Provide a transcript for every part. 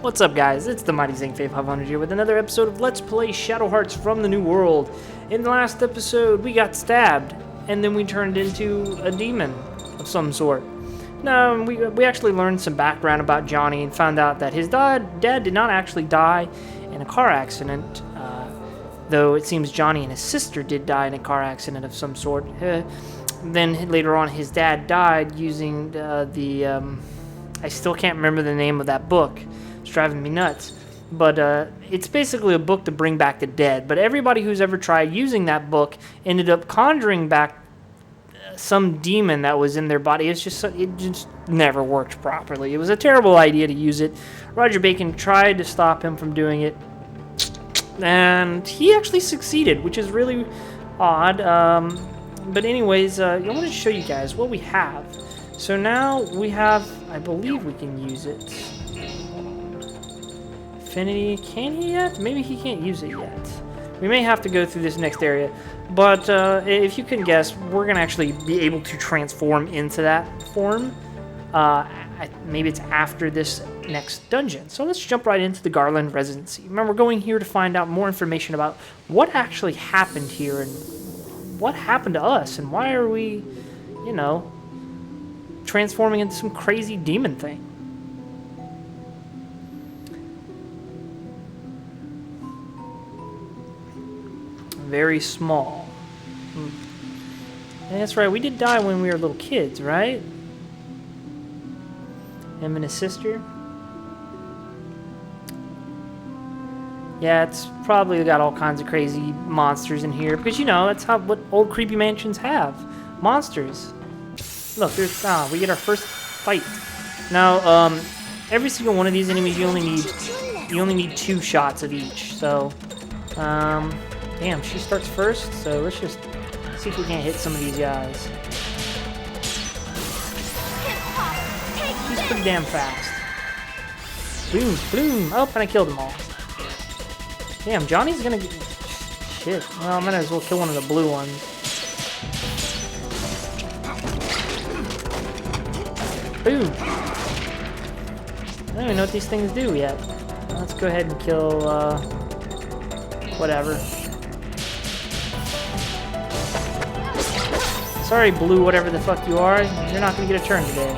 What's up, guys? It's the Mighty Zing 500 here with another episode of Let's Play Shadow Hearts from the New World. In the last episode, we got stabbed, and then we turned into a demon of some sort. Now, we actually learned some background about Johnny and found out that his dad did not actually die in a car accident, though it seems Johnny and his sister did die in a car accident of some sort. Then later on, his dad died using I still can't remember the name of that book. It's driving me nuts. But it's basically a book to bring back the dead. But everybody who's ever tried using that book ended up conjuring back some demon that was in their body. It just never worked properly. It was a terrible idea to use it. Roger Bacon tried to stop him from doing it, and he actually succeeded, which is really odd. But anyways, I wanted to show you guys what we have. So now we have, I believe we can use it. Affinity, can he yet? Maybe he can't use it yet. We may have to go through this next area. But if you can guess, we're going to actually be able to transform into that form. Maybe it's after this next dungeon. So let's jump right into the Garland Residency. Remember, we're going here to find out more information about what actually happened here and what happened to us and why are we, you know, transforming into some crazy demon thing. Very small. And that's right, we did die when we were little kids, right? Him and his sister. Yeah, it's probably got all kinds of crazy monsters in here because, you know, that's what old creepy mansions have. Monsters. Look, there's we get our first fight. Now, every single one of these enemies you only need 2 shots of each. So, damn, she starts first. So let's just see if we can't hit some of these guys. She's pretty damn fast. Boom, boom. Oh, and I killed them all. Damn, Johnny's gonna get... Shit. Well, I might as well kill one of the blue ones. Boom. I don't even know what these things do yet. Let's go ahead and kill, whatever. Sorry, blue, whatever the fuck you are. You're not gonna get a turn today.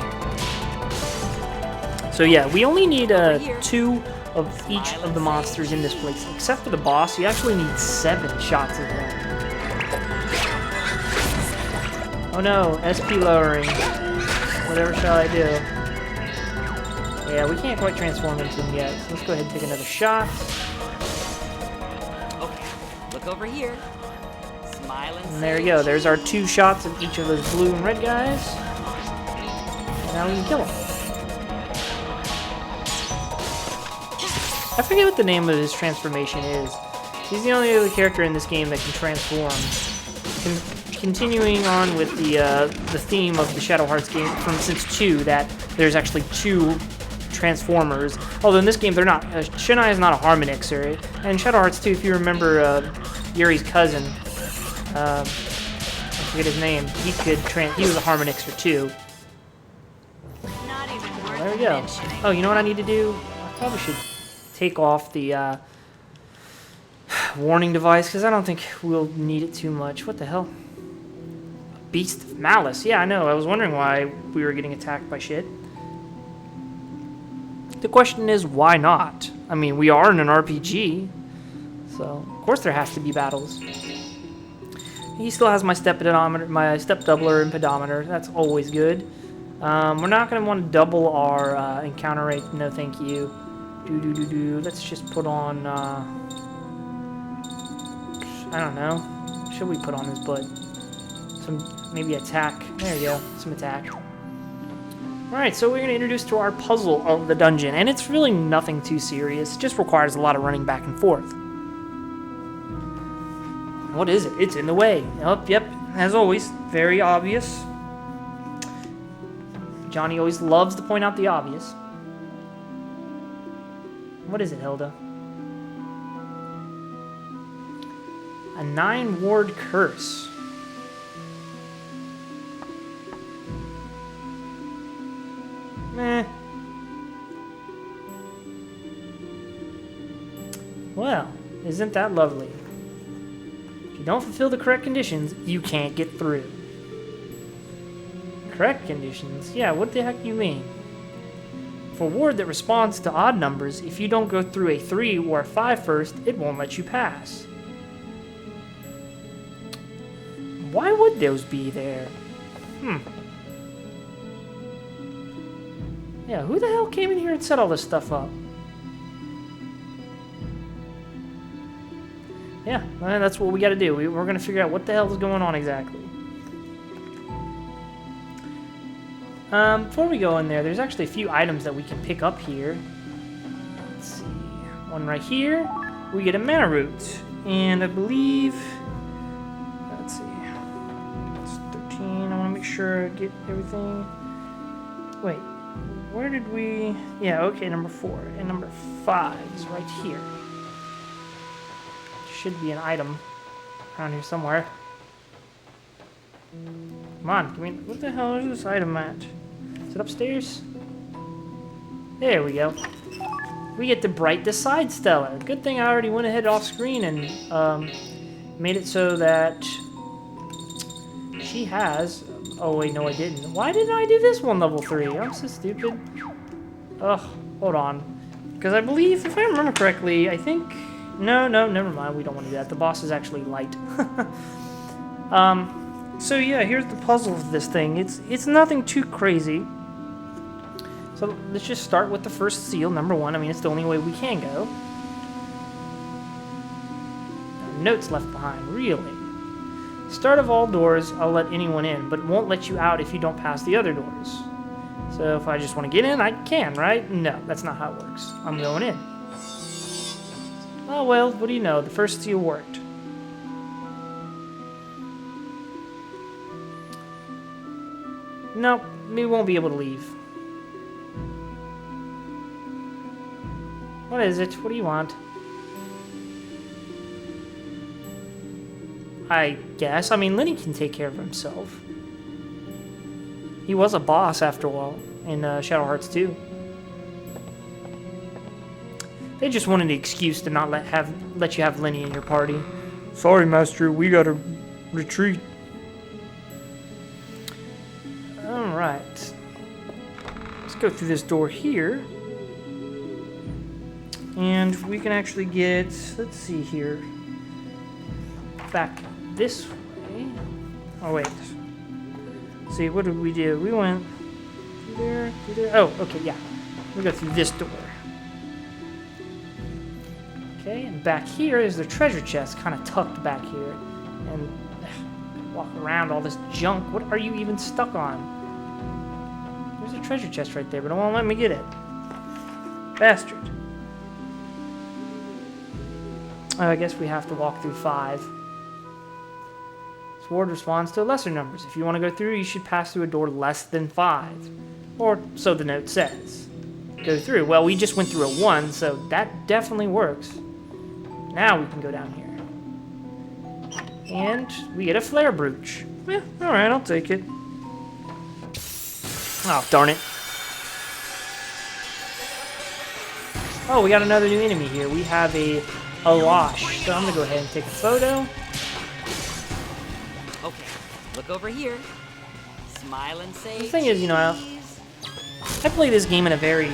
So yeah, we only need 2 of each of the monsters in this place. Except for the boss, you actually need 7 shots of him. Oh no, SP lowering. Whatever shall I do? Yeah, we can't quite transform into him yet. So let's go ahead and take another shot. Okay, look over here. Smile and there we go. There's our 2 shots of each of those blue and red guys. And now we can kill him. I forget what the name of his transformation is. He's the only other character in this game that can transform. Continuing on with the theme of the Shadow Hearts game from since 2, that there's actually 2 Transformers. Although in this game they're not. Shinai is not a Harmonixer. And Shadow Hearts 2, if you remember Yuri's cousin, I forget his name. He was a Harmonixer too. Not even worth There we go. Oh, you know what I need to do? I probably should take off the warning device because I don't think we'll need it too much. What the hell? Beast of Malice. Yeah, I know. I was wondering why we were getting attacked by shit. The question is, why not? I mean, we are in an RPG, so of course there has to be battles. He still has my step doubler and pedometer. That's always good. We're not going to want to double our encounter rate. No, thank you. Let's just put on, I don't know. What should we put on his butt? Maybe attack. There you go. Some attack. Alright, so we're going to introduce to our puzzle of the dungeon. And it's really nothing too serious. It just requires a lot of running back and forth. What is it? It's in the way. Oh, yep. As always, very obvious. Johnny always loves to point out the obvious. What is it, Hilda? A 9-ward curse. Meh. Well, isn't that lovely? If you don't fulfill the correct conditions, you can't get through. Correct conditions? Yeah, what the heck do you mean? For a ward that responds to odd numbers, if you don't go through a 3 or a 5 first, it won't let you pass. Why would those be there? Yeah, who the hell came in here and set all this stuff up? Yeah, well, that's what we gotta do. We're gonna figure out what the hell is going on exactly. Before we go in there, there's actually a few items that we can pick up here. Let's see. One right here. We get a mana root. And I believe... Let's see. It's 13. I want to make sure I get everything. Wait. Where did we... Yeah, okay, number 4. And number 5 is right here. Should be an item around here somewhere. Come on, give me... What the hell is this item at? Is it upstairs? There we go. We get to Bright the Side Stellar. Good thing I already went ahead off screen and made it so that she has... Oh wait, no I didn't. Why didn't I do this one level 3? I'm so stupid. Ugh, hold on. Because I believe, if I remember correctly, I think... No, never mind. We don't want to do that. The boss is actually light. So yeah, here's the puzzle of this thing. It's nothing too crazy. So let's just start with the first seal, number 1. I mean, it's the only way we can go. Notes left behind, really. Start of all doors, I'll let anyone in, but won't let you out if you don't pass the other doors. So if I just want to get in, I can, right? No, that's not how it works. I'm going in. Oh well, what do you know? The first seal worked. Nope, we won't be able to leave. What is it? What do you want? I guess. I mean, Lenny can take care of himself. He was a boss after a while in Shadow Hearts 2. They just wanted an excuse to not let you have Lenny in your party. Sorry, Master, we gotta retreat. Alright. Let's go through this door here. And we can actually get, let's see here, back this way. Oh, wait. See, what did we do? We went through there. Oh, okay, yeah. We go through this door. Okay, and back here is the treasure chest, kind of tucked back here. And walk around all this junk. What are you even stuck on? There's a treasure chest right there, but it won't let me get it. Bastard. Oh, I guess we have to walk through 5. Sword responds to lesser numbers. If you want to go through, you should pass through a door less than 5. Or so the note says. Go through. Well, we just went through a 1, so that definitely works. Now we can go down here. And we get a flare brooch. Yeah, alright, I'll take it. Oh, darn it. Oh, we got another new enemy here. We have a Alash. So I'm going to go ahead and take a photo. Okay, look over here. Smile and say The thing is, you know, I play this game in a very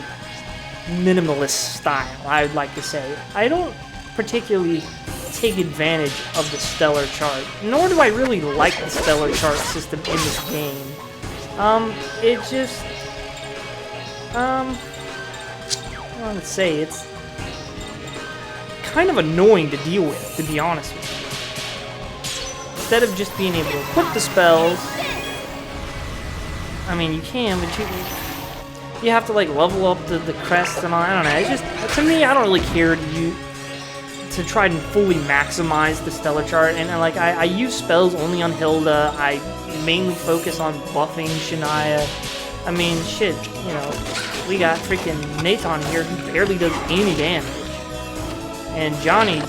minimalist style, I would like to say. I don't particularly take advantage of the stellar chart, nor do I really like the stellar chart system in this game. It just, well, let's say it's kind of annoying to deal with, to be honest with you. Instead of just being able to equip the spells, I mean, you can, but you have to, like, level up the crest and all. I don't know. It's just, to me, I don't really care to try and fully maximize the stellar chart. And, like, I use spells only on Hilda. I mainly focus on buffing Shania. I mean, shit, you know, we got freaking Nathan here who barely does any damage. And Johnny,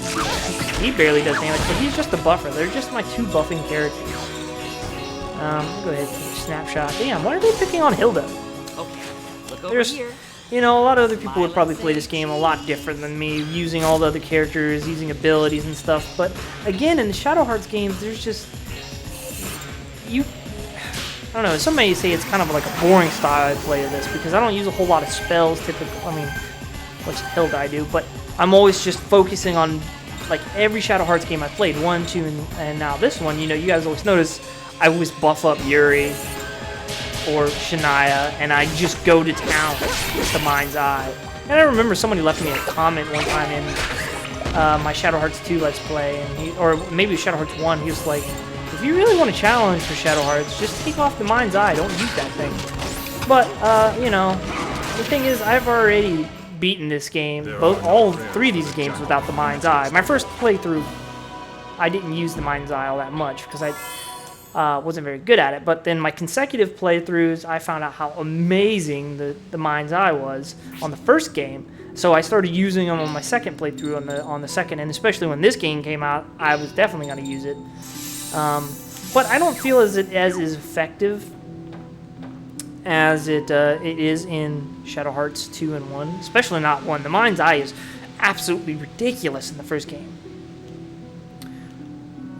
he barely does damage, but he's just a buffer. They're just my 2 buffing characters. I'll go ahead and take a snapshot. Damn, why are they picking on Hilda? okay, look over here. You know, a lot of other people would probably play this game a lot different than me, using all the other characters, using abilities and stuff. But again, in the Shadow Hearts games, there's just I don't know. Some may say it's kind of like a boring style I play of this because I don't use a whole lot of spells. Typically, I mean, what the hell do I do? But I'm always just focusing on like every Shadow Hearts game I played, 1, 2, and now this one. You know, you guys always notice I always buff up Yuri or Shania, and I just go to town with the Mind's Eye. And I remember somebody left me a comment one time in my Shadow Hearts 2 Let's Play, and or maybe Shadow Hearts 1, he was like, if you really want a challenge for Shadow Hearts, just take off the Mind's Eye, don't use that thing. But, you know, the thing is, I've already beaten this game, all 3 of these games without the Mind's Eye. My first playthrough, I didn't use the Mind's Eye all that much, because I wasn't very good at it, but then my consecutive playthroughs, I found out how amazing the Mind's Eye was on the first game. So I started using them on my second playthrough on the second, and especially when this game came out, I was definitely going to use it. But I don't feel as effective as it is in Shadow Hearts 2 and 1, especially not 1. The Mind's Eye is absolutely ridiculous in the first game.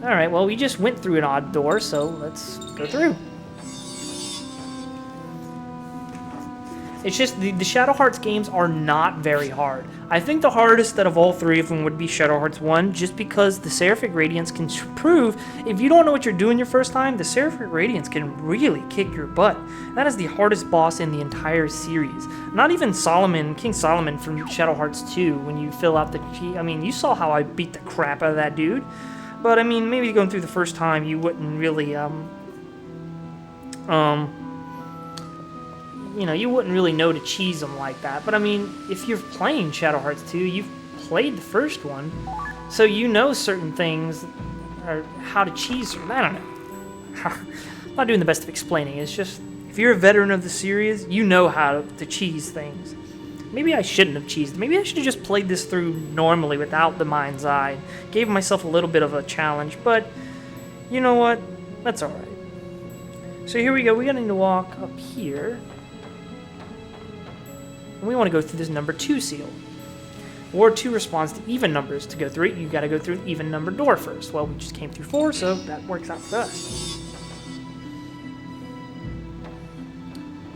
Alright, well, we just went through an odd door, so let's go through. It's just, the Shadow Hearts games are not very hard. I think the hardest out of all 3 of them would be Shadow Hearts 1, just because the Seraphic Radiance can prove, if you don't know what you're doing your first time, the Seraphic Radiance can really kick your butt. That is the hardest boss in the entire series. Not even Solomon, King Solomon from Shadow Hearts 2, when you fill out the key. I mean, you saw how I beat the crap out of that dude. But, I mean, maybe going through the first time, you wouldn't really, you know, you wouldn't really know to cheese them like that. But, I mean, if you're playing Shadow Hearts 2, you've played the first one, so you know certain things, or how to cheese them. I don't know. I'm not doing the best of explaining. It's just, if you're a veteran of the series, you know how to cheese things. Maybe I shouldn't have cheesed. Maybe I should have just played this through normally without the Mind's Eye. Gave myself a little bit of a challenge, but you know what? That's alright. So here we go. We're going to walk up here. And we want to go through this number 2 seal. Ward 2 responds to even numbers. To go through it, you got to go through an even number door first. Well, we just came through 4, so that works out for us.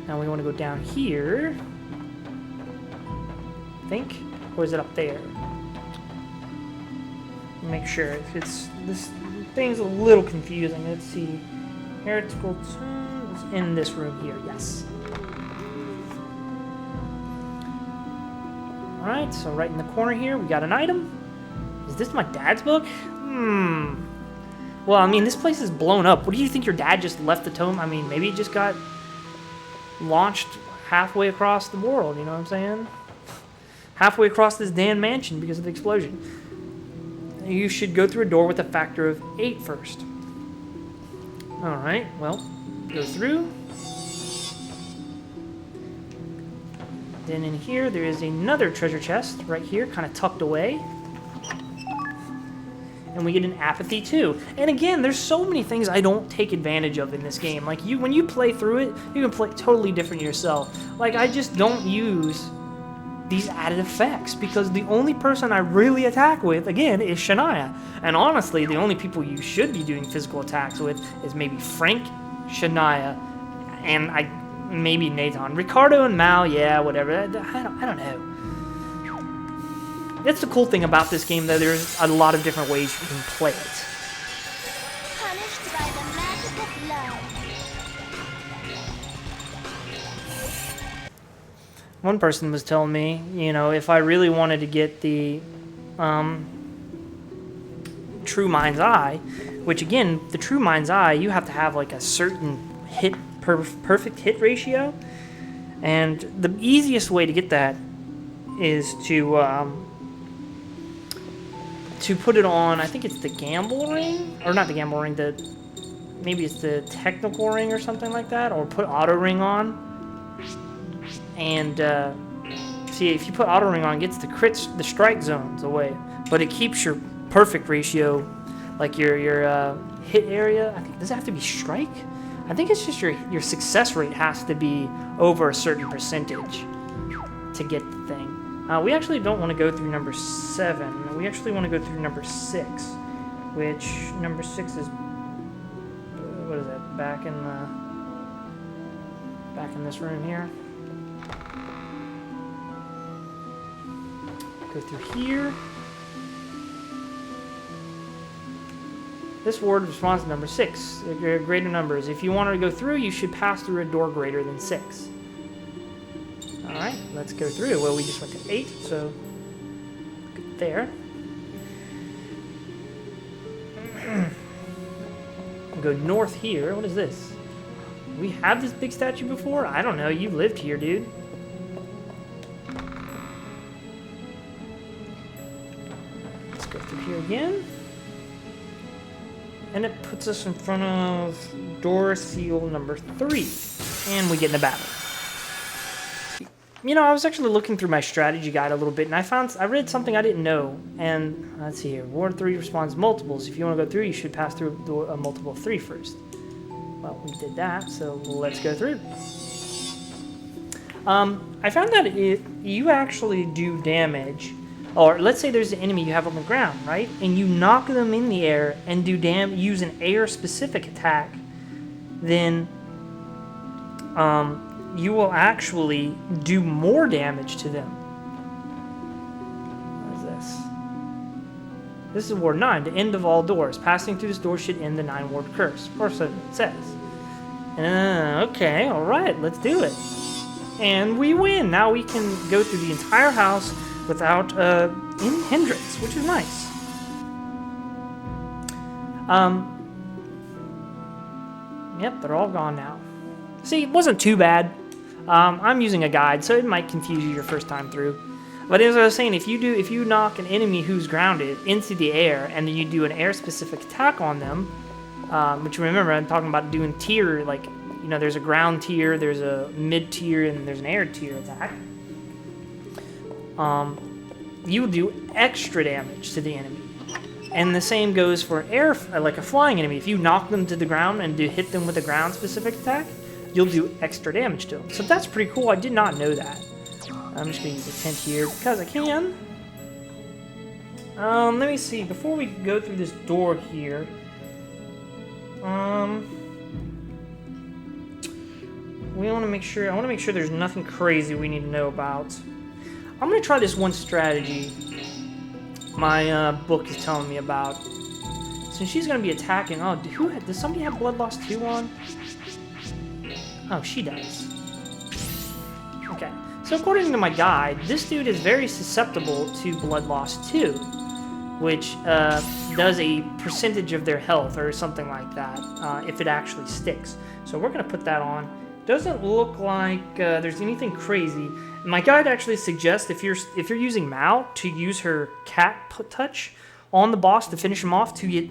Now we want to go down here. Think, or is it up there? Make sure. It's this thing's a little confusing. Let's see. Heretical Tomb is in this room here. Yes. All right. So right in the corner here, we got an item. Is this my dad's book? Well, I mean, this place is blown up. What do you think? Your dad just left the tomb? I mean, maybe it just got launched halfway across the world. You know what I'm saying? Halfway across this damn mansion because of the explosion. You should go through a door with a factor of 8 first. Alright, well, go through. Then in here, there is another treasure chest right here, kind of tucked away. And we get an apathy too. And again, there's so many things I don't take advantage of in this game. Like, when you play through it, you can play totally different yourself. Like, I just don't use these added effects because the only person I really attack with, again, is Shania. And honestly, the only people you should be doing physical attacks with is maybe Frank, Shania, and maybe Nathan. Ricardo and Mal, yeah, whatever. I don't know. That's the cool thing about this game, though. There's a lot of different ways you can play it. Punished by the magic of love. One person was telling me, you know, if I really wanted to get the True Mind's Eye, which again, the True Mind's Eye, you have to have like a certain perfect hit ratio, and the easiest way to get that is to put it on. I think it's the gamble ring, or not the gamble ring. Maybe it's the technical ring or something like that, or put auto ring on. And see, if you put auto ring on, it gets the strike zones away, but it keeps your perfect ratio, like your hit area. I think, does it have to be strike? I think it's just your success rate has to be over a certain percentage. to get the thing. We actually don't want to go through number 7. We actually want to go through number 6, which number 6 is what is that? Back in this room here. Go through here. This ward responds to number 6. Greater numbers. If you want to go through, you should pass through a door greater than 6. Alright, let's go through. Well, we just went to 8, so good there. We'll go north here. What is this? We have this big statue before? I don't know. You lived here, dude. Let's go through here again. And it puts us in front of door seal number 3. And we get in a battle. You know, I was actually looking through my strategy guide a little bit, and I read something I didn't know. And let's see here. Ward 3 responds multiples. If you want to go through, you should pass through a multiple of 3 first. Well, we did that, so let's go through. I found that if you actually do damage, or let's say there's an enemy you have on the ground, right? And you knock them in the air and use an air-specific attack, then you will actually do more damage to them. What is this? This is Ward 9, the end of all doors. Passing through this door should end the 9-ward curse. Or so it says. Okay, alright, let's do it. And we win! Now we can go through the entire house without any hindrance, which is nice. Yep, they're all gone now. See, it wasn't too bad. I'm using a guide, so it might confuse you your first time through. But as I was saying, if you knock an enemy who's grounded into the air, and then you do an air-specific attack on them, which remember I'm talking about doing tier, like, you know, there's a ground tier, there's a mid tier, and there's an air tier attack. You do extra damage to the enemy. And the same goes for air, like a flying enemy. If you knock them to the ground and hit them with a ground-specific attack, you'll do extra damage to them. So that's pretty cool. I did not know that. I'm just going to use a tent here because I can. Let me see. Before we go through this door here, we want to make sure. I want to make sure there's nothing crazy we need to know about. I'm going to try this one strategy my book is telling me about. Since she's going to be attacking. Oh, does somebody have Blood Loss 2 on? Oh, she does. Okay. So according to my guide, this dude is very susceptible to Blood Loss 2, which does a percentage of their health or something like that if it actually sticks. So we're going to put that on. Doesn't look like there's anything crazy. My guide actually suggests if you're using Mao to use her cat touch on the boss to finish him off to get,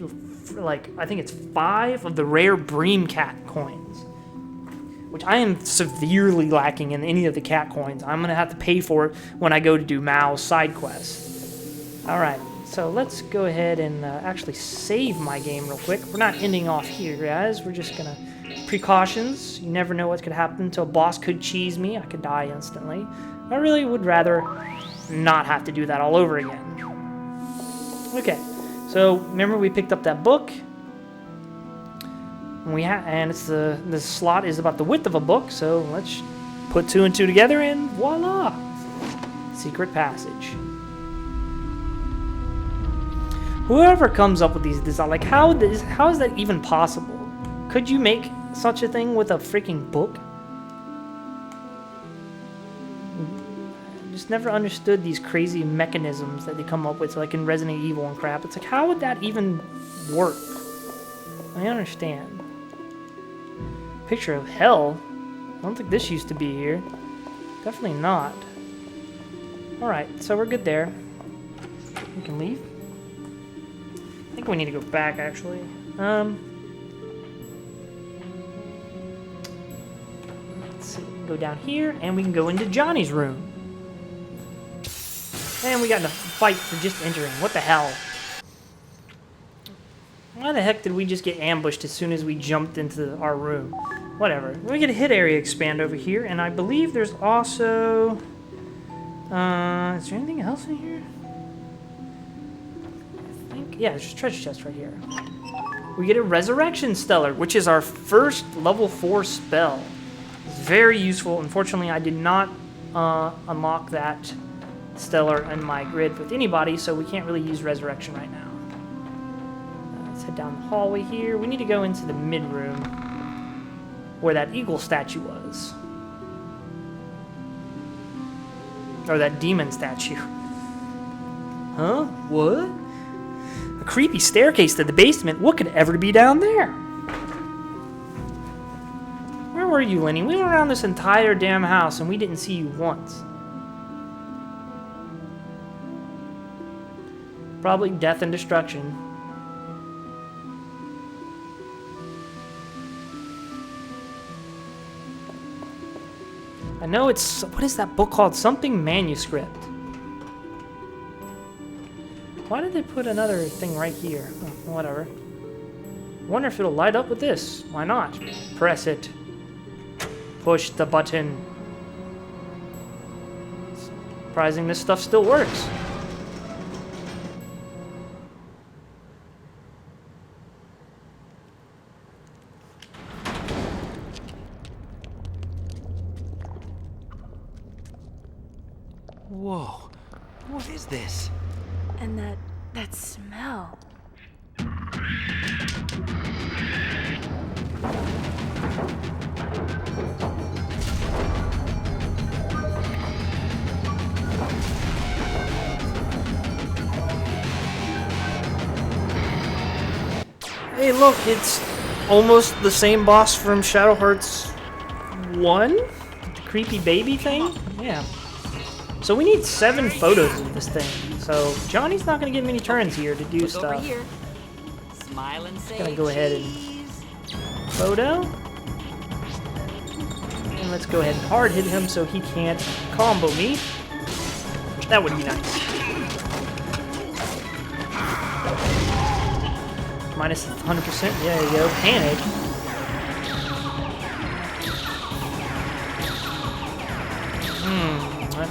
like, I think it's 5 of the rare Bream cat coins, which I am severely lacking in any of the cat coins. I'm gonna have to pay for it when I go to do Mao's side quest. All right, so let's go ahead and actually save my game real quick. We're not ending off here, guys. We're just gonna precautions. You never know what could happen. Until a boss could cheese me, I could die instantly. I really would rather not have to do that all over again. Okay, so remember we picked up that book. And it's the slot is about the width of a book, so let's put 2 and 2 together and voila! Secret passage. Whoever comes up with these designs, like how is that even possible? Could you make such a thing with a freaking book? I just never understood these crazy mechanisms that they come up with, like in Resident Evil and crap. It's like, how would that even work? I understand. Picture of hell? I don't think this used to be here. Definitely not. Alright, so we're good there. We can leave. I think we need to go back, actually. Let's see. Go down here, and we can go into Johnny's room. And we got in a fight for just entering. What the hell? Why the heck did we just get ambushed as soon as we jumped into our room? Whatever. We get a hit area expand over here, and I believe there's also... Is there anything else in here? I think, yeah, there's a treasure chest right here. We get a Resurrection Stellar, which is our first level 4 spell. It's very useful. Unfortunately, I did not unlock that Stellar in my grid with anybody, so we can't really use Resurrection right now. Let's head down the hallway here. We need to go into the mid room where that eagle statue was. Or that demon statue. Huh? What? A creepy staircase to the basement. What could ever be down there? Where were you, Lenny? We went around this entire damn house and we didn't see you once. Probably death and destruction. I know it's... What is that book called? Something manuscript. Why did they put another thing right here? Oh, whatever. Wonder if it'll light up with this. Why not? Press it. Push the button. Surprising this stuff still works. Whoa. What is this? And that smell. Hey, look, it's almost the same boss from Shadow Hearts 1? The creepy baby thing? Yeah. So we need 7 photos of this thing. So Johnny's not going to get many turns here to do Look stuff. over here. Smile and say Gonna go ahead and cheese. photo. And let's go ahead and hard hit him so he can't combo me. That would be nice. Minus 100%. There you go. Panic.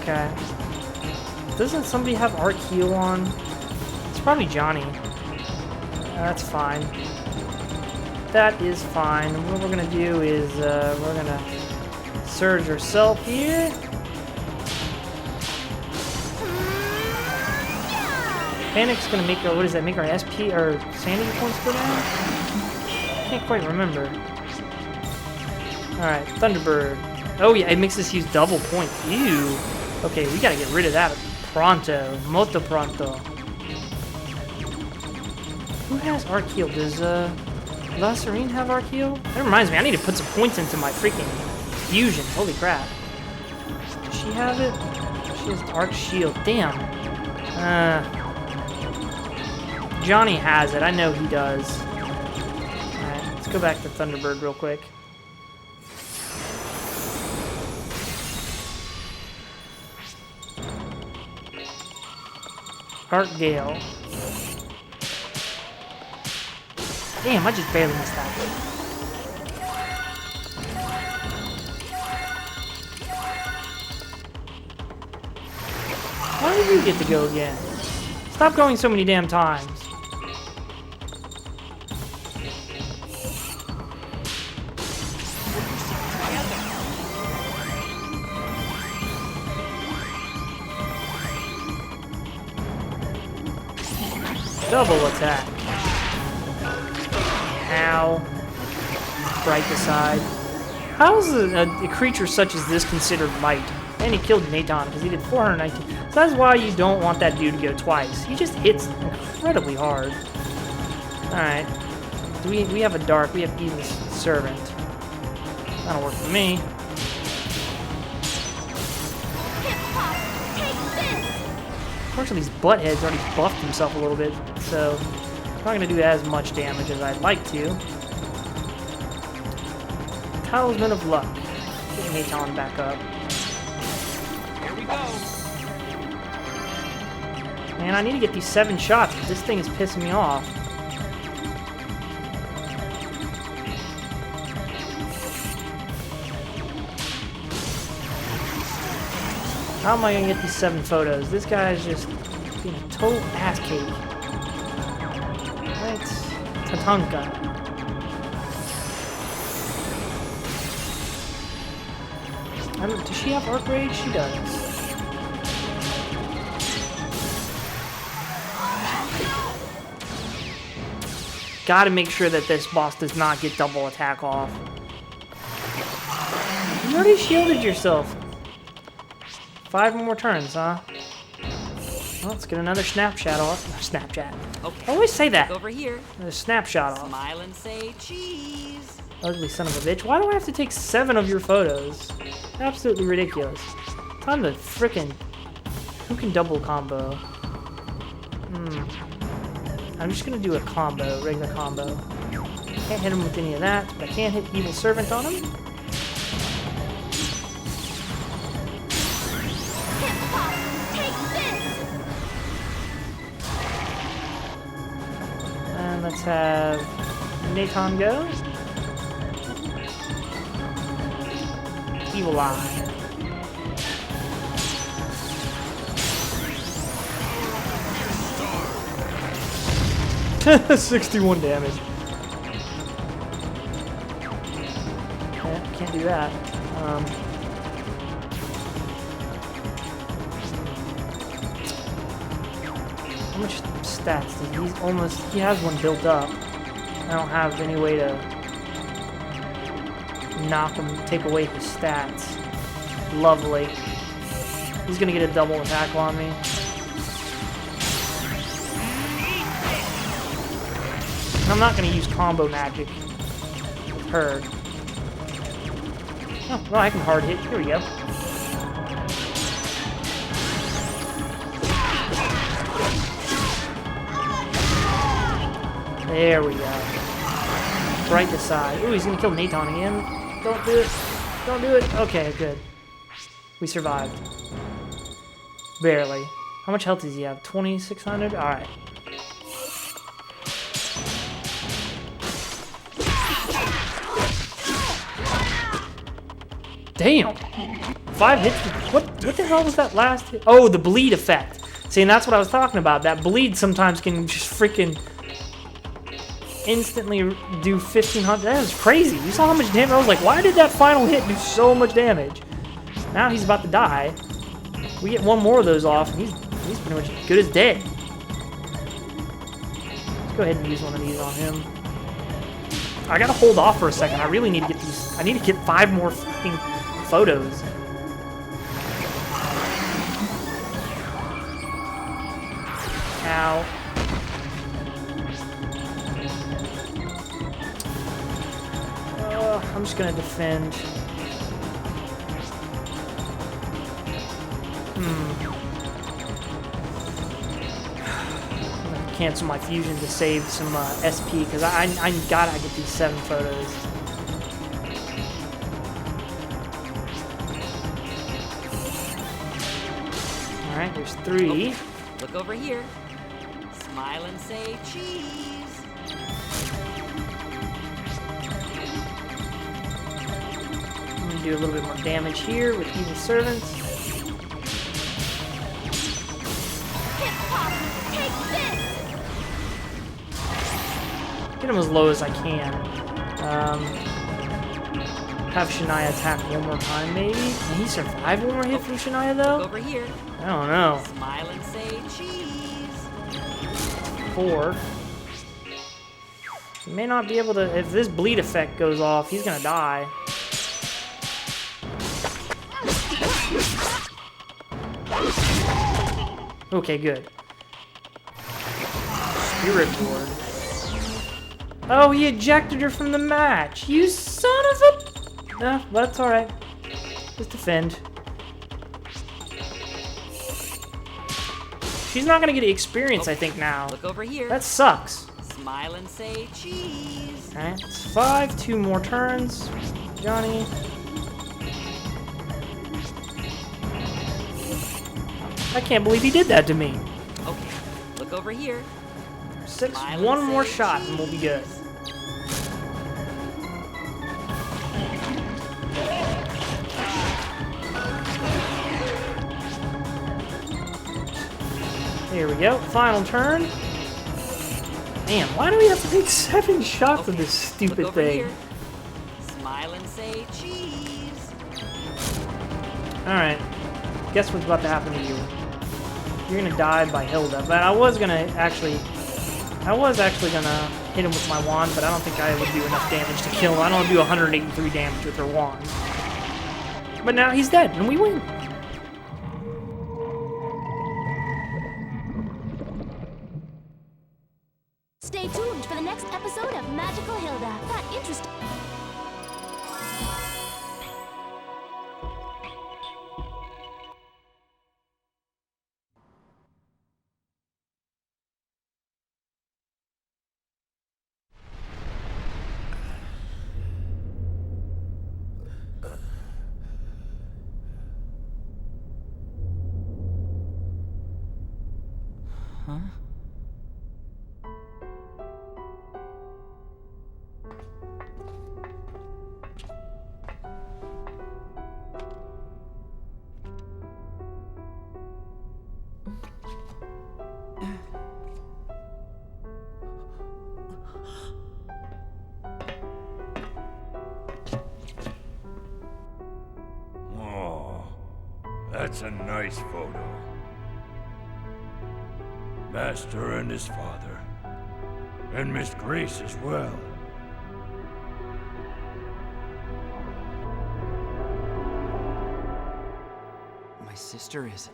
Okay. Doesn't somebody have Arc Heal on? It's probably Johnny. That's fine. That is fine. What we're gonna do is we're gonna surge herself here. Panic's gonna make our, what does that make our SP or sanity points go down? Can't quite remember. Alright, Thunderbird. Oh yeah, it makes us use double points. Ew. Okay, we gotta get rid of that pronto. Molto pronto. Who has Arc Heal? Does La Serene have Arc Heal? That reminds me, I need to put some points into my freaking fusion. Holy crap. Does she have it? She has Arc Shield. Damn. Johnny has it. I know he does. Alright, let's go back to Thunderbird real quick. Arc Gale. Damn, I just barely missed that. Why did you get to go again? Stop going so many damn times. Double attack. Ow. Right aside. How is a creature such as this considered light? And he killed Nathan because he did 419. So that's why you don't want that dude to go twice. He just hits incredibly hard. Alright. We have a dark. We have Evil's Servant. That'll work for me. Unfortunately, these buttheads already buffed himself a little bit, so I'm not going to do as much damage as I'd like to. Talisman of Luck. Get Nathan back up. Here we go. Man, I need to get these 7 shots, but this thing is pissing me off. How am I gonna get these 7 photos? This guy is just being a total ass cake. Right, Tatanka. Does she have Arc Rage? She does. Gotta make sure that this boss does not get double attack off. You already shielded yourself. 5 more turns, huh? Well, let's get another snapshot off. Snapchat. Okay. I always say that. Look over here. A snapshot off. Smile and say cheese. Ugly son of a bitch. Why do I have to take 7 of your photos? Absolutely ridiculous. Time to frickin'... Who can double combo? I'm just gonna do a combo, regular combo. Can't hit him with any of that, but I can hit Evil Servant on him. And let's have Nathan go. Evil Eye. $61 damage. Yeah, can't do that. How much stats does he almost... He has one built up. I don't have any way to knock him, take away his stats. Lovely. He's gonna get a double attack on me. I'm not going to use combo magic with her. Oh, well, I can hard hit. Here we go. There we go. Right to side. Ooh, he's going to kill Nathan again. Don't do it. Don't do it. Okay, good. We survived. Barely. How much health does he have? 2,600? Alright. Damn! 5 hits. What the hell was that last hit? Oh, the bleed effect. See, and that's what I was talking about. That bleed sometimes can just freaking instantly do 1,500. That was crazy. You saw how much damage? I was like, why did that final hit do so much damage? Now he's about to die. We get one more of those off, and he's pretty much good as dead. Let's go ahead and use one of these on him. I gotta hold off for a second. I really need to get these. I need to get 5 more fucking photos. Ow. I'm just gonna defend. I'm gonna cancel my fusion to save some SP because I gotta get these 7 photos. Alright, there's 3. Okay. Look over here. Smile and say cheese. I'm gonna do a little bit more damage here with Evil Servants. Get him as low as I can. Have Shania attack one more time, maybe? Can he survive one more hit from Shania, though? Look over here. I don't know. Smile and say cheese. 4. He may not be able to... If this bleed effect goes off, he's gonna die. Okay, good. Spirit Ward. Oh, he ejected her from the match. You son of a... No, but it's alright. Just defend. She's not gonna get experience, I think, now. Look over here. That sucks. Smile and say cheese. Alright, it's 5. 2 more turns. Johnny. I can't believe he did that to me. Okay, look over here. 6. Smile One and more say shot and we'll be good. Here we go. Final turn. Man, why do we have to take 7 shots of this Look stupid over thing? here. Smile and say cheese. Alright. Guess what's about to happen to you. You're gonna die by Hilda, but I was actually gonna hit him with my wand, but I don't think I would do enough damage to kill him. I don't want to do 183 damage with her wand. But now he's dead, and we win. Stay tuned for the next episode of Magical Hilda. That interesting. Oh, that's a nice photo. Master and his father. And Miss Grace as well. My sister is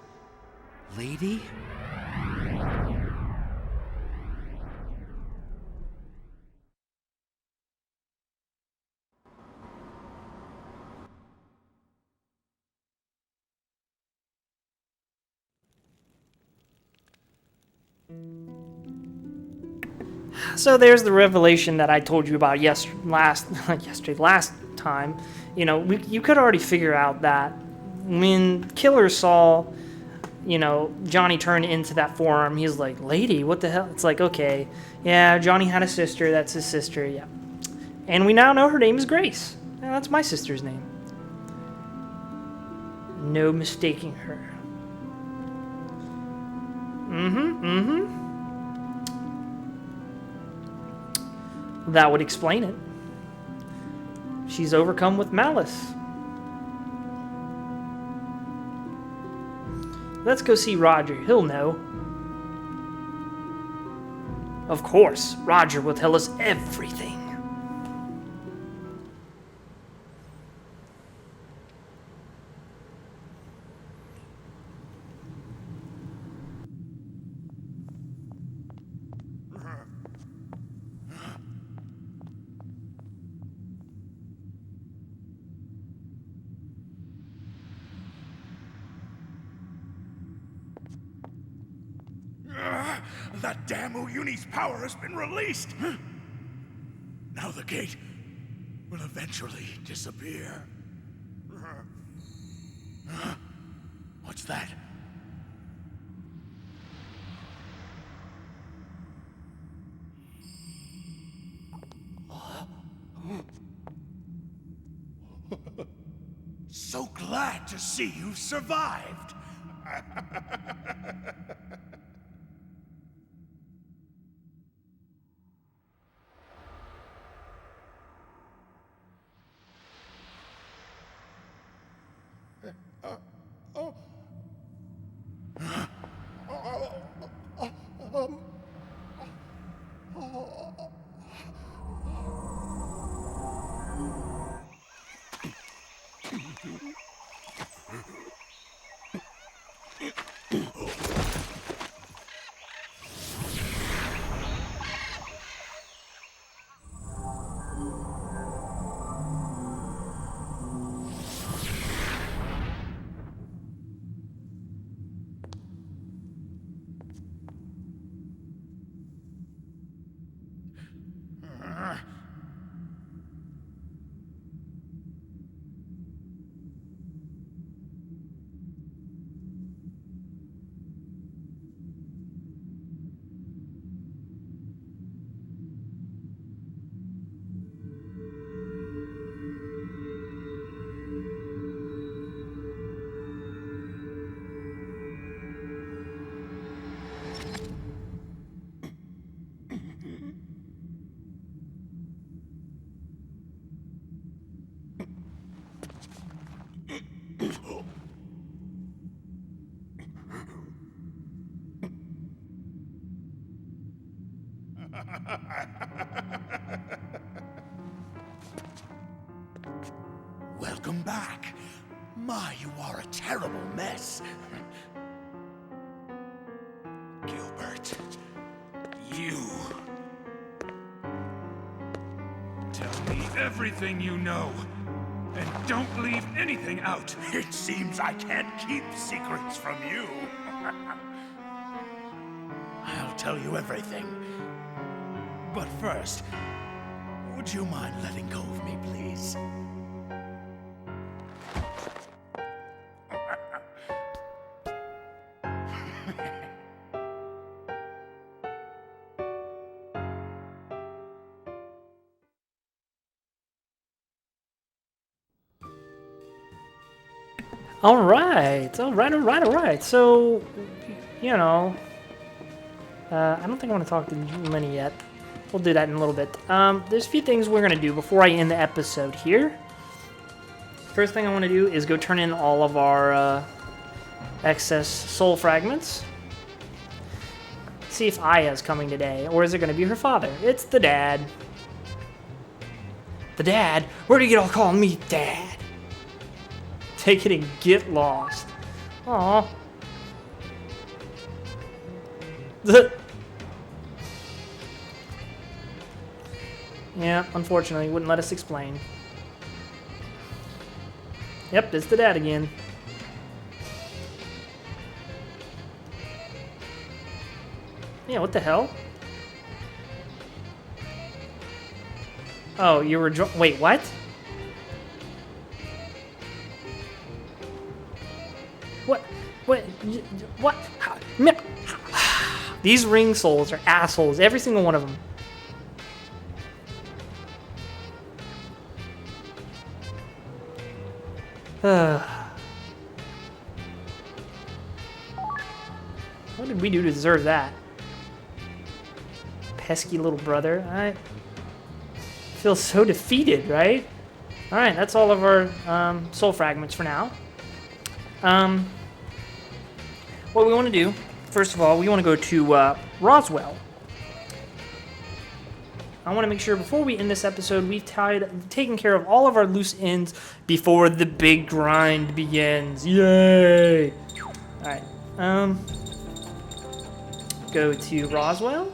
Lady? So there's the revelation that I told you about last time. You know, you could already figure out that when Killer saw, you know, Johnny turn into that form, he's like, "Lady, what the hell?" It's like, okay, yeah, Johnny had a sister. That's his sister, yeah. And we now know her name is Grace. Yeah, that's my sister's name. No mistaking her. That would explain it. She's overcome with malice. Let's go see Roger. He'll know. Of course, Roger will tell us everything. That damn Uyuni's power has been released! Now the gate will eventually disappear. What's that? So glad to see you've survived! Welcome back. My, you are a terrible mess. Gilbert, you. Tell me everything you know. And don't leave anything out. It seems I can't keep secrets from you. I'll tell you everything. But first, would you mind letting go of me, please? All right. So, you know, I don't think I want to talk to Lenny yet. We'll do that in a little bit. There's a few things we're going to do before I end the episode here. First thing I want to do is go turn in all of our excess soul fragments. See if Aya's coming today, or is it going to be her father? It's the dad. The dad? Where do you get all calling me dad? Take it and get lost. Aww. Yeah, unfortunately, wouldn't let us explain. Yep, it's the dad again. Yeah, what the hell? Oh, you were wait, what? What? These ring souls are assholes, every single one of them. What did we do to deserve that? Pesky little brother. I feel so defeated, right? Alright, that's all of our soul fragments for now. What we want to do, first of all, we want to go to Roswell. I want to make sure before we end this episode, we've taken care of all of our loose ends before the big grind begins. Yay! Alright, go to Roswell.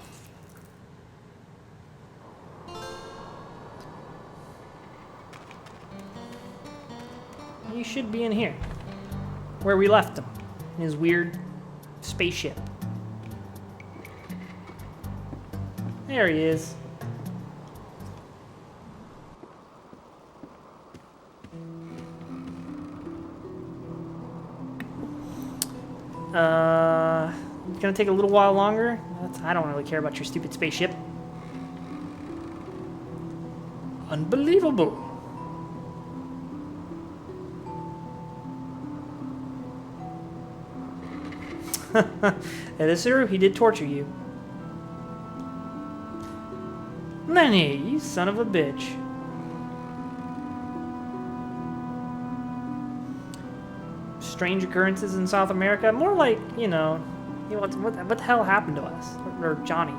You should be in here, where we left him, in his weird spaceship. There he is. It's gonna take a little while longer. I don't really care about your stupid spaceship. Unbelievable. It is true, he did torture you. Lenny, you son of a bitch. Strange occurrences in South America? More like, you know what the hell happened to us? Or Johnny.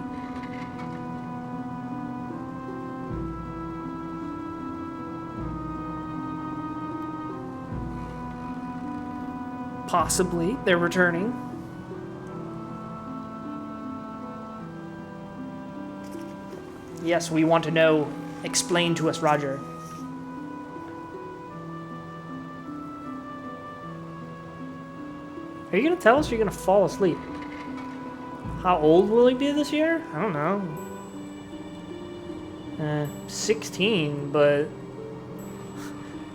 Possibly, they're returning. Yes, we want to know. Explain to us, Roger. Are you going to tell us or are you going to fall asleep? How old will he be this year? I don't know. 16, but...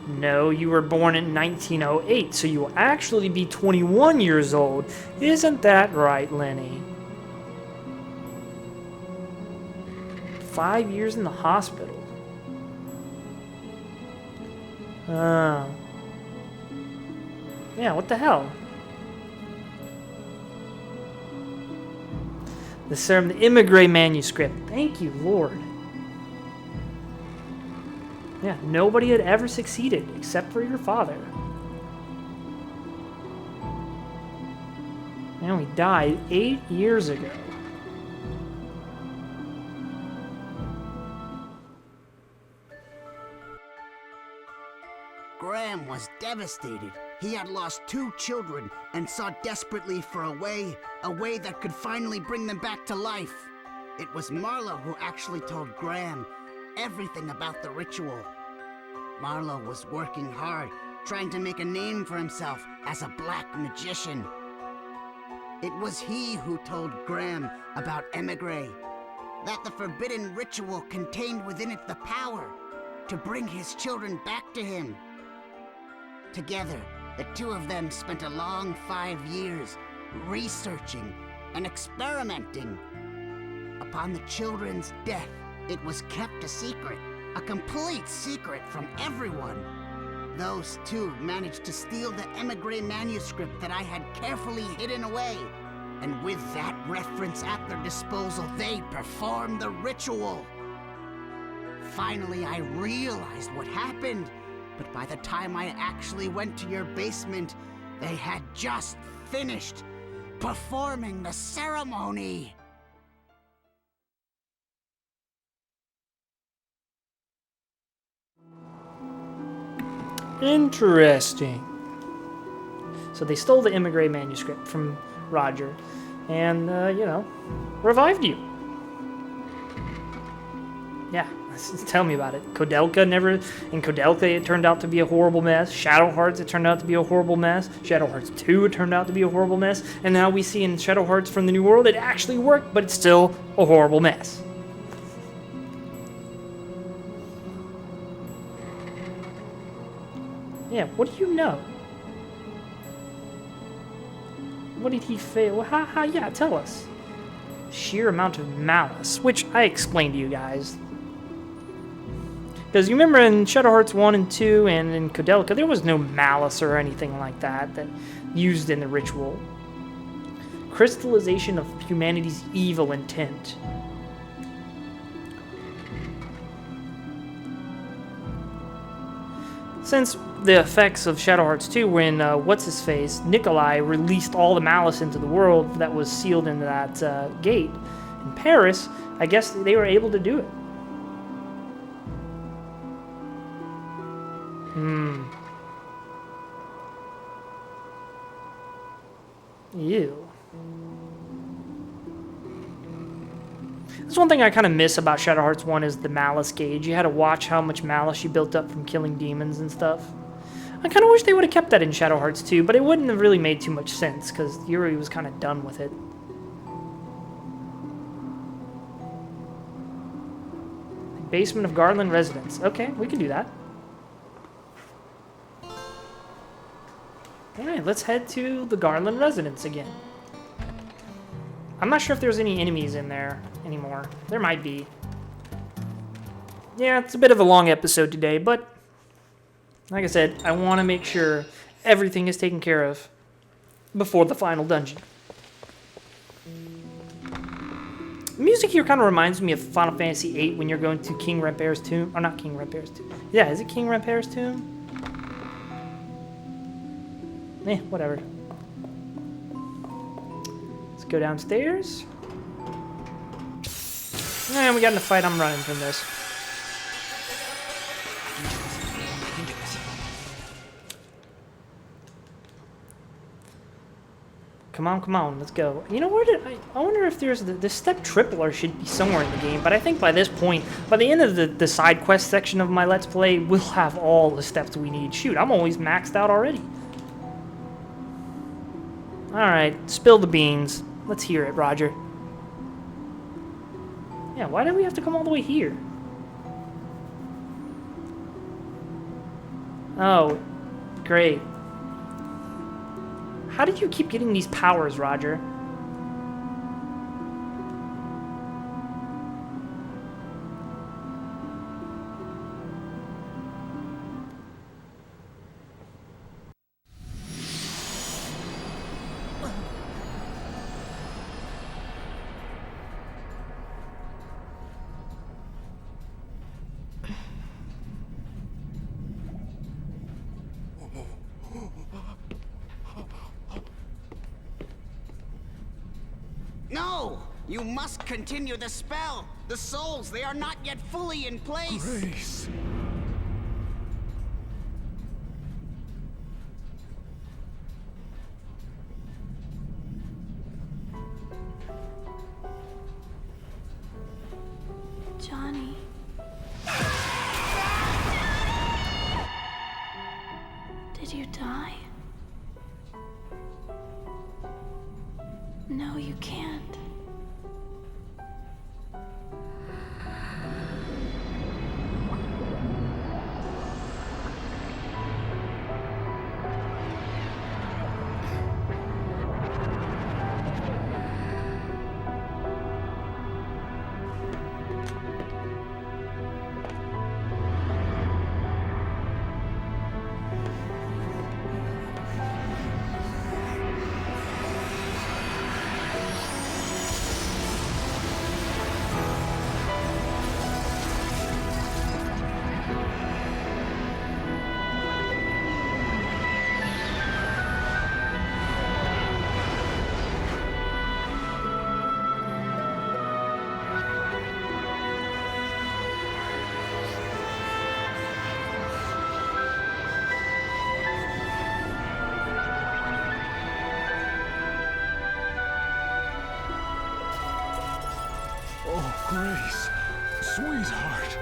No, you were born in 1908, so you will actually be 21 years old. Isn't that right, Lenny? 5 years in the hospital. Yeah, what the hell? The Immigrant manuscript. Thank you, Lord. Yeah, nobody had ever succeeded except for your father. And he died 8 years ago. Graham was devastated. He had lost 2 children and sought desperately for a way that could finally bring them back to life. It was Marlo who actually told Graham everything about the ritual. Marlo was working hard, trying to make a name for himself as a black magician. It was he who told Graham about Emigre, that the forbidden ritual contained within it the power to bring his children back to him. Together, the 2 of them spent a long 5 years researching and experimenting. Upon the children's death, it was kept a secret, a complete secret from everyone. Those 2 managed to steal the Emigre manuscript that I had carefully hidden away. And with that reference at their disposal, they performed the ritual. Finally, I realized what happened, but by the time I actually went to your basement, they had just finished performing the ceremony. Interesting. So they stole the Emigre manuscript from Roger and, revived you. Yeah, tell me about it. In Kodelka it turned out to be a horrible mess. Shadow Hearts, it turned out to be a horrible mess. Shadow Hearts 2, it turned out to be a horrible mess. And now we see in Shadow Hearts from the New World, it actually worked, but it's still a horrible mess. Yeah, what do you know? What did he fail? Yeah, tell us. Sheer amount of malice, which I explained to you guys. Because you remember in Shadow Hearts 1 and 2 and in Kodelka, there was no malice or anything like that used in the ritual. Crystallization of humanity's evil intent. Since the effects of Shadow Hearts 2, when what's-his-face, Nikolai, released all the malice into the world that was sealed in that gate in Paris, I guess they were able to do it. Ew. That's one thing I kind of miss about Shadow Hearts 1 is the malice gauge. You had to watch how much malice you built up from killing demons and stuff. I kind of wish they would have kept that in Shadow Hearts 2, but it wouldn't have really made too much sense, because Yuri was kind of done with it. Basement of Garland Residence. Okay, we can do that. Alright, let's head to the Garland Residence again. I'm not sure if there's any enemies in there anymore. There might be. Yeah, it's a bit of a long episode today, but like I said, I want to make sure everything is taken care of before the final dungeon. The music here kind of reminds me of Final Fantasy VIII when you're going to King Rempere's tomb. Or not King Rempere's tomb. Yeah, is it King Rempere's tomb? Whatever. Let's go downstairs. And we got in a fight. I'm running from this. Come on, let's go. You know, I wonder if there's the step tripler should be somewhere in the game, but I think by this point, by the end of the side quest section of my Let's Play, we'll have all the steps we need. Shoot, I'm always maxed out already. Alright, spill the beans. Let's hear it, Roger. Yeah, why did we have to come all the way here? Oh, great. How did you keep getting these powers, Roger? No! You must continue the spell! The souls, they are not yet fully in place! Grace. Could you die? No, you can't. Oh, Grace, sweetheart.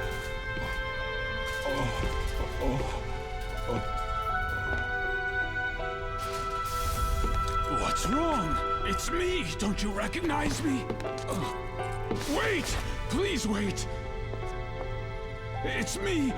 What's wrong? It's me. Don't you recognize me? Wait! Please wait! It's me!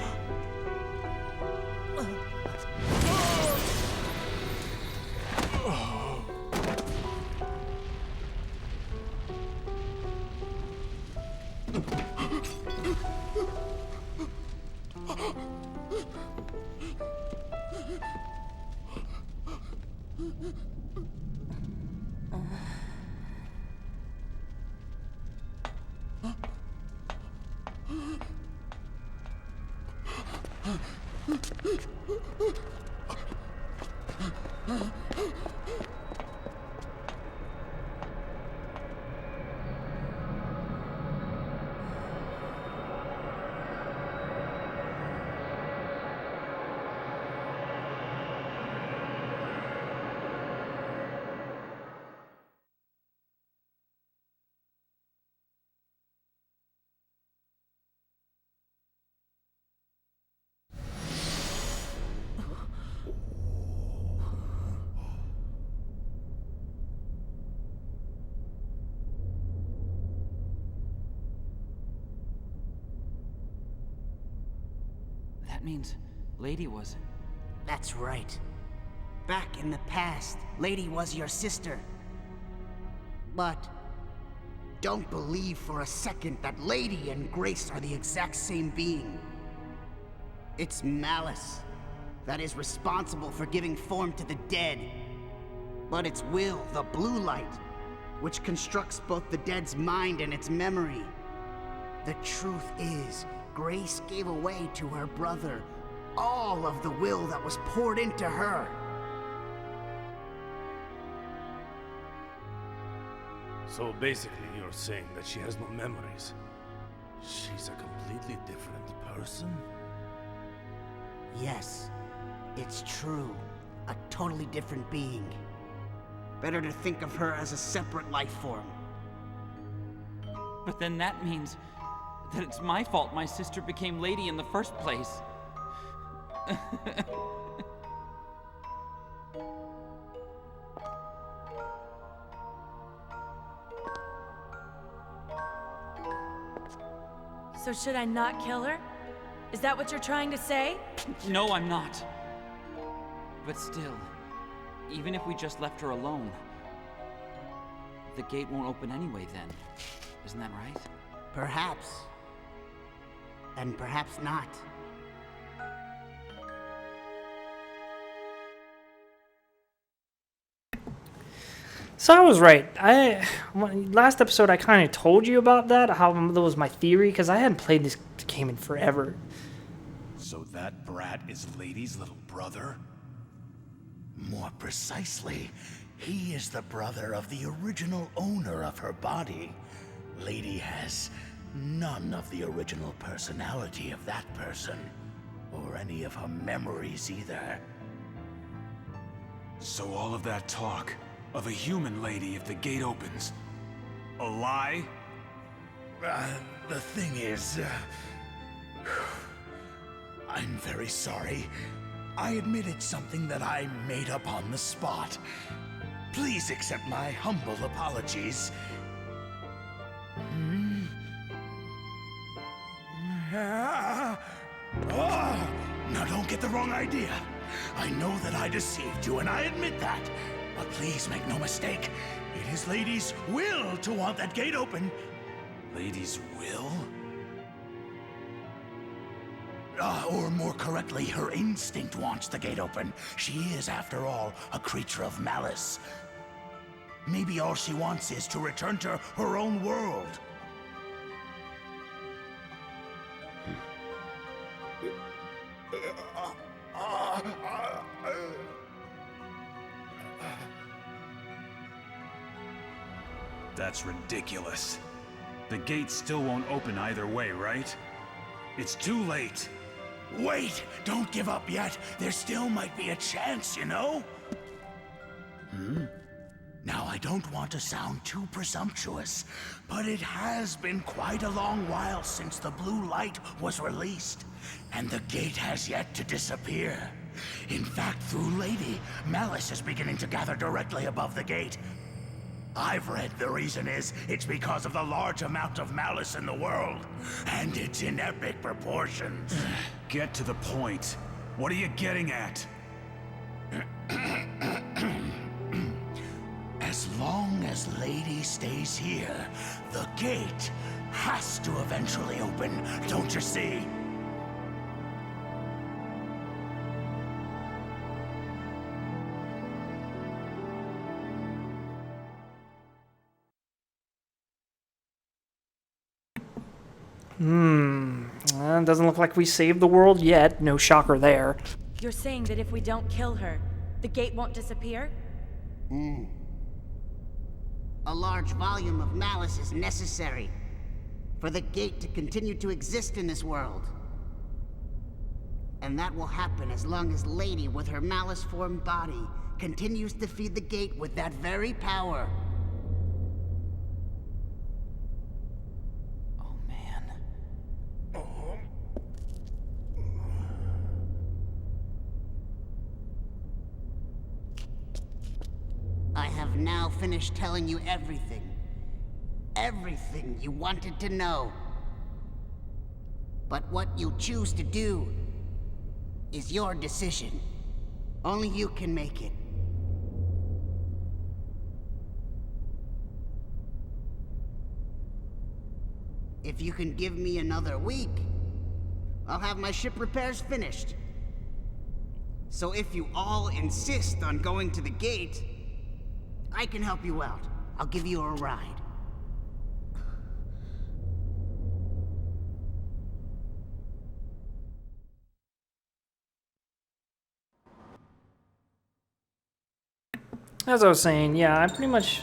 That means Lady was... That's right. Back in the past, Lady was your sister. But don't believe for a second that Lady and Grace are the exact same being. It's Malice that is responsible for giving form to the dead. But it's Will, the blue light, which constructs both the dead's mind and its memory. The truth is, Grace gave away to her brother all of the will that was poured into her. So basically you're saying that she has no memories. She's a completely different person? Yes, it's true. A totally different being. Better to think of her as a separate life form. But then that means that it's my fault my sister became Lady in the first place. So should I not kill her? Is that what you're trying to say? No, I'm not. But still, even if we just left her alone, the gate won't open anyway then. Isn't that right? Perhaps. And perhaps not. So I was right. Last episode I kind of told you about that, how that was my theory, because I hadn't played this game in forever. So that brat is Lady's little brother? More precisely, he is the brother of the original owner of her body. Lady has none of the original personality of that person, or any of her memories either. So all of that talk of a human lady if the gate opens, a lie? The thing is, I'm very sorry. I admit it's something that I made up on the spot. Please accept my humble apologies. Now don't get the wrong idea. I know that I deceived you, and I admit that. But please make no mistake. It is Lady's will to want that gate open. Lady's will? Or more correctly, her instinct wants the gate open. She is, after all, a creature of malice. Maybe all she wants is to return to her own world. That's ridiculous. The gate still won't open either way, right? It's too late. Wait! Don't give up yet. There still might be a chance, you know? Now, I don't want to sound too presumptuous, but it has been quite a long while since the blue light was released, and the gate has yet to disappear. In fact, through Lady, malice is beginning to gather directly above the gate. I've read the reason is it's because of the large amount of malice in the world, and it's in epic proportions. Get to the point. What are you getting at? As long as Lady stays here, the gate has to eventually open, don't you see? It doesn't look like we saved the world yet. No shocker there. You're saying that if we don't kill her, the gate won't disappear? A large volume of malice is necessary for the gate to continue to exist in this world. And that will happen as long as Lady, with her malice-formed body, continues to feed the gate with that very power. Oh, man. I have now finished telling you everything. Everything you wanted to know. But what you choose to do is your decision. Only you can make it. If you can give me another week, I'll have my ship repairs finished. So if you all insist on going to the gate, I can help you out. I'll give you a ride. As I was saying, yeah, I pretty much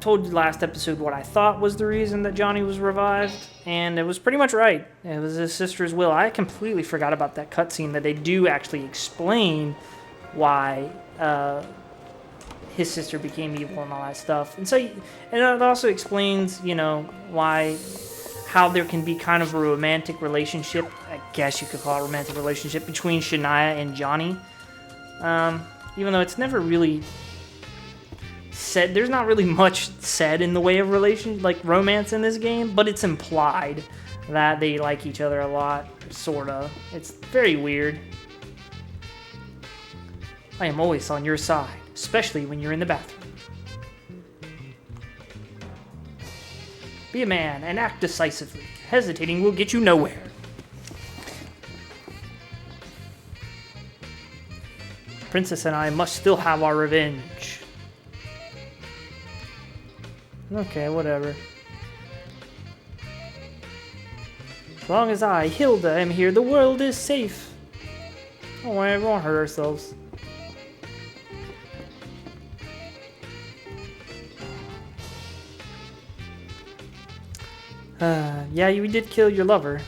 told you last episode what I thought was the reason that Johnny was revived, and it was pretty much right. It was his sister's will. I completely forgot about that cutscene that they do actually explain why his sister became evil and all that stuff. And so, and it also explains, you know, how there can be kind of a romantic relationship, I guess you could call it a romantic relationship, between Shania and Johnny. Even though it's never really said, there's not really much said in the way of romance in this game, but it's implied that they like each other a lot, sorta. It's very weird. I am always on your side, especially when you're in the bathroom. Be a man and act decisively. Hesitating will get you nowhere. Princess and I must still have our revenge. Okay, whatever. As long as I, Hilda, am here, the world is safe. Don't worry, we won't hurt ourselves. Yeah, you did kill your lover.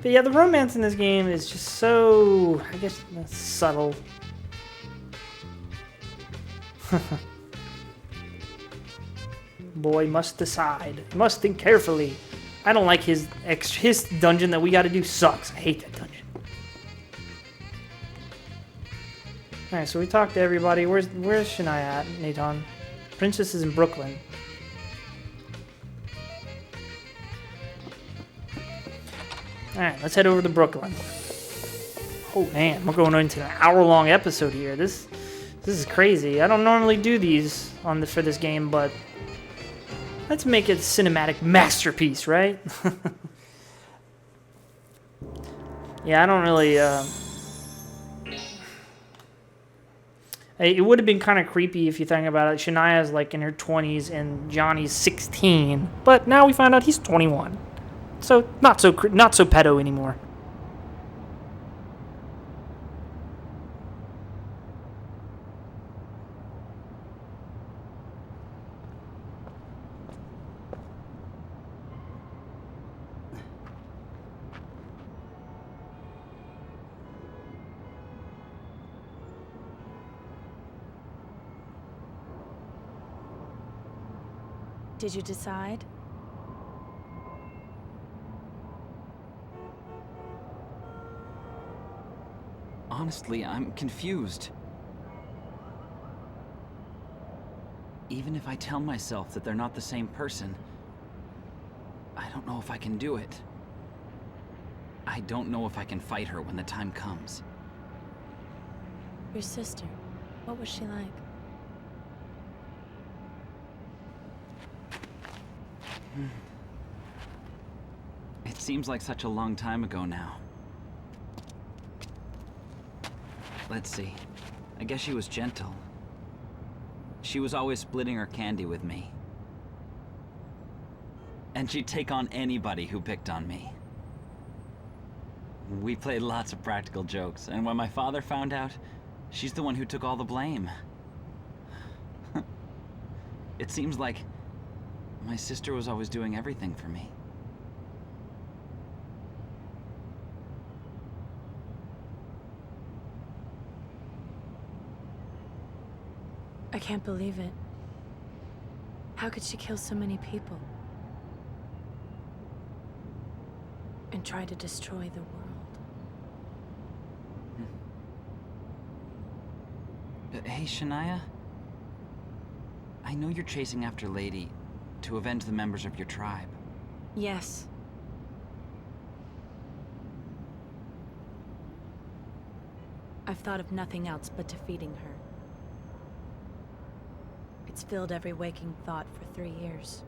But yeah, the romance in this game is just so, I guess, subtle. Boy must decide. Must think carefully. I don't like his dungeon that we gotta do sucks. I hate that dungeon. Alright, so we talked to everybody. Where's Shania at, Nathan? Princess is in Brooklyn. Alright, let's head over to Brooklyn. Oh man, we're going into an hour-long episode here. This is crazy. I don't normally do these for this game, but let's make it a cinematic masterpiece, right? Yeah, I don't really. It would have been kind of creepy if you think about it. Shania's like in her 20s and Johnny's 16, but now we find out he's 21. So not so pedo anymore. Did you decide? Honestly, I'm confused. Even if I tell myself that they're not the same person, I don't know if I can do it. I don't know if I can fight her when the time comes. Your sister, what was she like? It seems like such a long time ago now. Let's see. I guess she was gentle. She was always splitting her candy with me. And she'd take on anybody who picked on me. We played lots of practical jokes, and when my father found out, she's the one who took all the blame. It seems like my sister was always doing everything for me. I can't believe it. How could she kill so many people? And try to destroy the world? Hey, Shania? I know you're chasing after Lady to avenge the members of your tribe. Yes. I've thought of nothing else but defeating her. It's filled every waking thought for 3 years.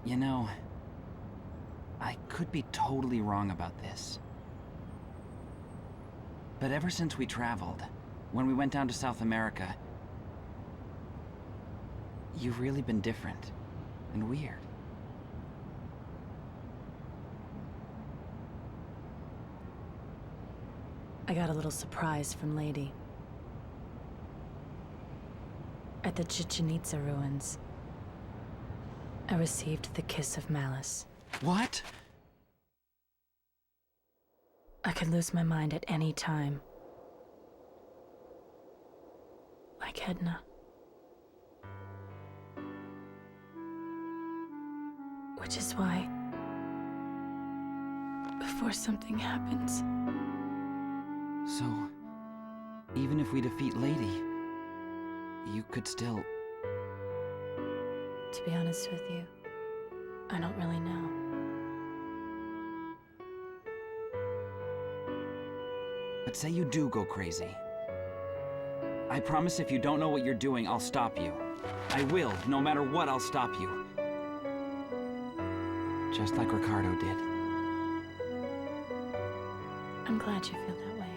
You know, I could be totally wrong about this. But ever since we traveled, when we went down to South America, you've really been different and weird. I got a little surprise from Lady. At the Chichen Itza ruins, I received the kiss of malice. What? I could lose my mind at any time. Like Edna. Which is why, before something happens... So, even if we defeat Lady, you could still... To be honest with you, I don't really know. But say you do go crazy. I promise if you don't know what you're doing, I'll stop you. I will. No matter what, I'll stop you. Just like Ricardo did. I'm glad you feel that way.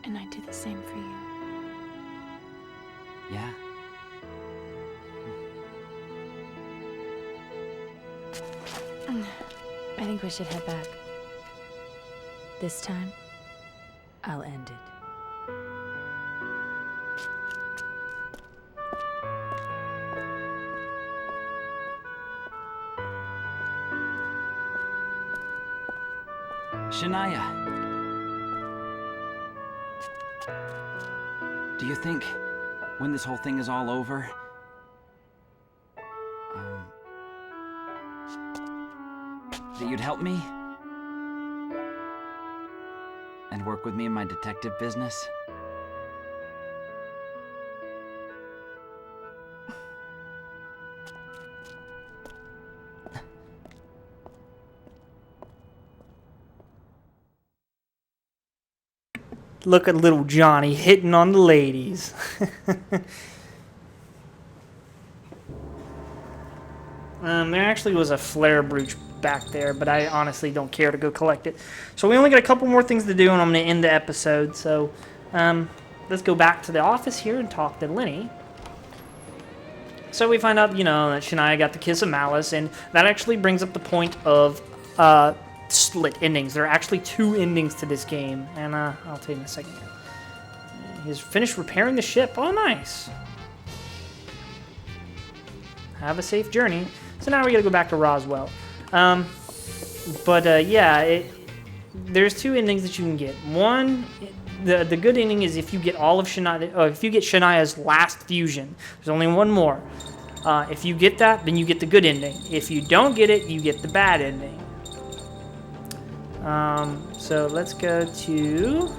And I'd do the same for you. Yeah? I think we should head back. This time, I'll end it. Shania! Do you think, when this whole thing is all over, that you'd help me? And work with me in my detective business? Look at little Johnny hitting on the ladies. There actually was a flare brooch back there, but I honestly don't care to go collect it. So we only got a couple more things to do, and I'm going to end the episode. So let's go back to the office here and talk to Lenny. So we find out, you know, that Shania got the kiss of Malice, and that actually brings up the point of split endings. There are actually 2 endings to this game, and I'll tell you in a second. He's finished repairing the ship. Oh, nice. Have a safe journey. So now we gotta go back to Roswell. Yeah, there's 2 endings that you can get. One, the good ending is if you get all of Shania, if you get Shania's last fusion. There's only one more. If you get that, then you get the good ending. If you don't get it, you get the bad ending. So let's go to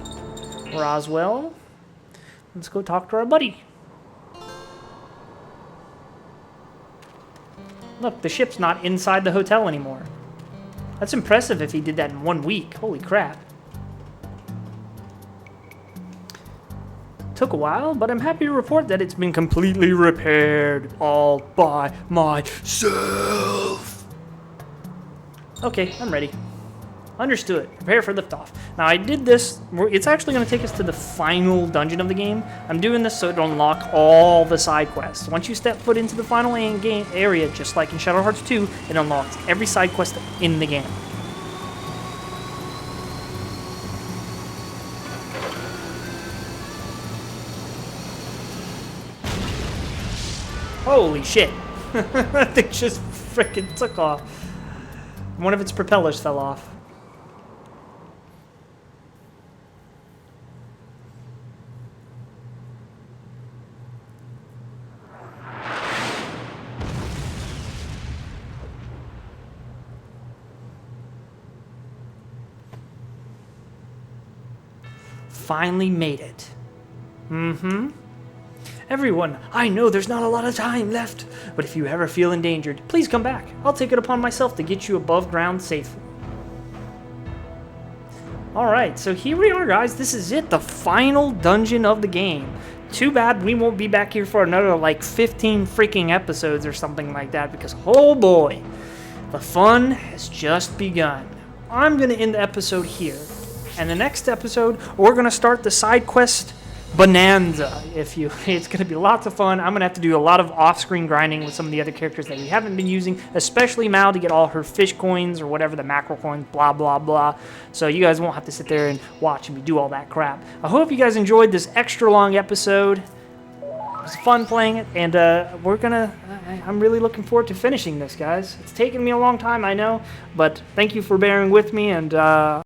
Roswell. Let's go talk to our buddy. Look, the ship's not inside the hotel anymore. That's impressive if he did that in 1 week. Holy crap. Took a while, but I'm happy to report that it's been completely repaired all by myself. Okay, I'm ready. Understood. Prepare for liftoff. Now, I did this. It's actually going to take us to the final dungeon of the game. I'm doing this so to unlock all the side quests. Once you step foot into the final game area, just like in Shadow Hearts 2, it unlocks every side quest in the game. Holy shit. That thing just freaking took off. One of its propellers fell off. Finally made it. Everyone, I know there's not a lot of time left, but if you ever feel endangered, please come back. I'll take it upon myself to get you above ground safely. Alright, so here we are, guys. This is it, the final dungeon of the game. Too bad we won't be back here for another, like, 15 freaking episodes or something like that, because, oh boy, the fun has just begun. I'm going to end the episode here. And the next episode, we're going to start the side quest bonanza. It's going to be lots of fun. I'm going to have to do a lot of off-screen grinding with some of the other characters that we haven't been using, especially Mal to get all her fish coins or whatever, the mackerel coins, blah, blah, blah. So you guys won't have to sit there and watch me do all that crap. I hope you guys enjoyed this extra long episode. It was fun playing it, and I'm really looking forward to finishing this, guys. It's taken me a long time, I know, but thank you for bearing with me, and